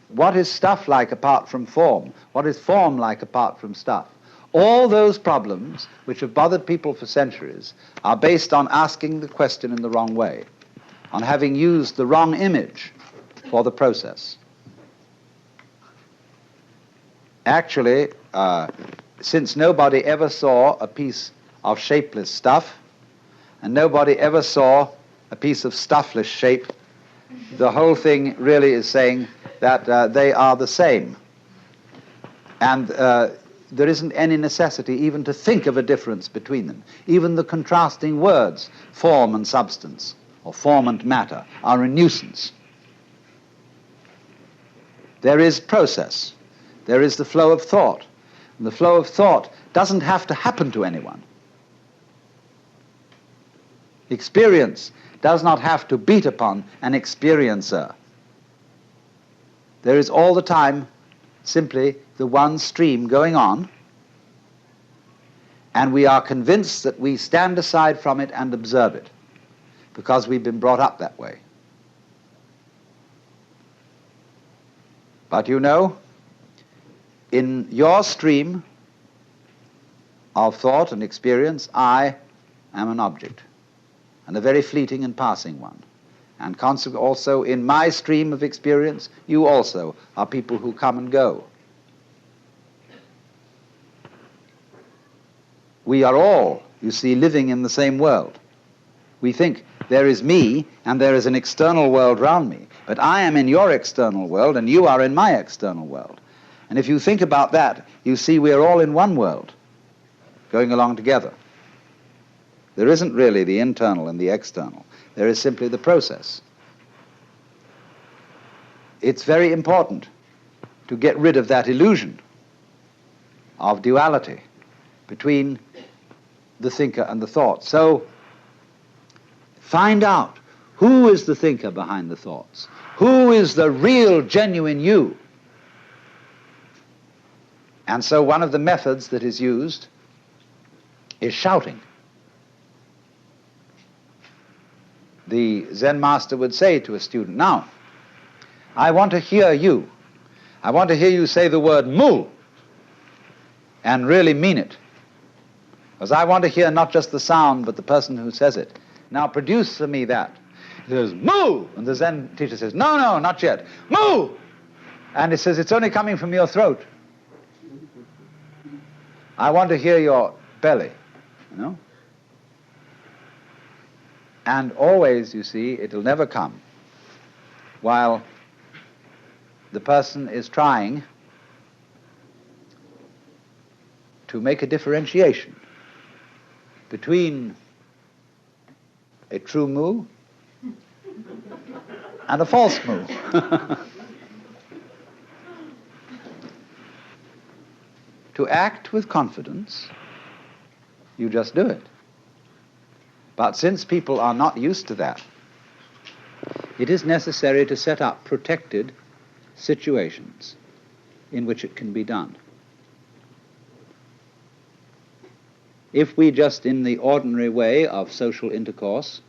What is stuff like apart from form? What is form like apart from stuff? All those problems which have bothered people for centuries are based on asking the question in the wrong way, on having used the wrong image for the process. Actually, since nobody ever saw a piece of shapeless stuff, and nobody ever saw a piece of stuffless shape, the whole thing really is saying that they are the same. And there isn't any necessity even to think of a difference between them. Even the contrasting words, form and substance, or form and matter, are a nuisance. There is process. There is the flow of thought. And the flow of thought doesn't have to happen to anyone. Experience does not have to beat upon an experiencer. There is all the time simply the one stream going on, and we are convinced that we stand aside from it and observe it because we've been brought up that way. But you know, in your stream of thought and experience, I am an object, and a very fleeting and passing one. And consequently also in my stream of experience, you also are people who come and go. We are all, you see, living in the same world. We think there is me and there is an external world round me, but I am in your external world and you are in my external world. And if you think about that, you see we are all in one world, going along together. There isn't really the internal and the external. There is simply the process. It's very important to get rid of that illusion of duality between the thinker and the thought. So find out who is the thinker behind the thoughts. Who is the real, genuine you? And so one of the methods that is used is shouting. The Zen master would say to a student, now, I want to hear you. I want to hear you say the word mu and really mean it. Because I want to hear not just the sound, but the person who says it. Now produce for me that. He says, mu! And the Zen teacher says, no, no, not yet. Mu! And he says, it's only coming from your throat. I want to hear your belly, you know? And always, you see, it'll never come while the person is trying to make a differentiation between a true mu and a false mu. To act with confidence, you just do it. But since people are not used to that, it is necessary to set up protected situations in which it can be done. If we just in the ordinary way of social intercourse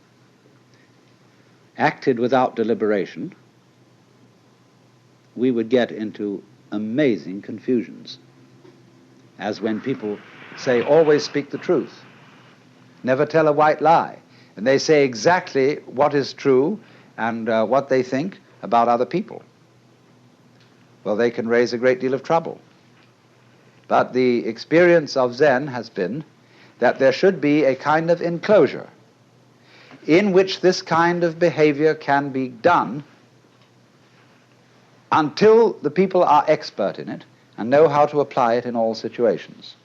acted without deliberation, we would get into amazing confusions. As when people say, always speak the truth, never tell a white lie. And they say exactly what is true and what they think about other people. Well, they can raise a great deal of trouble. But the experience of Zen has been that there should be a kind of enclosure in which this kind of behavior can be done until the people are expert in it and know how to apply it in all situations.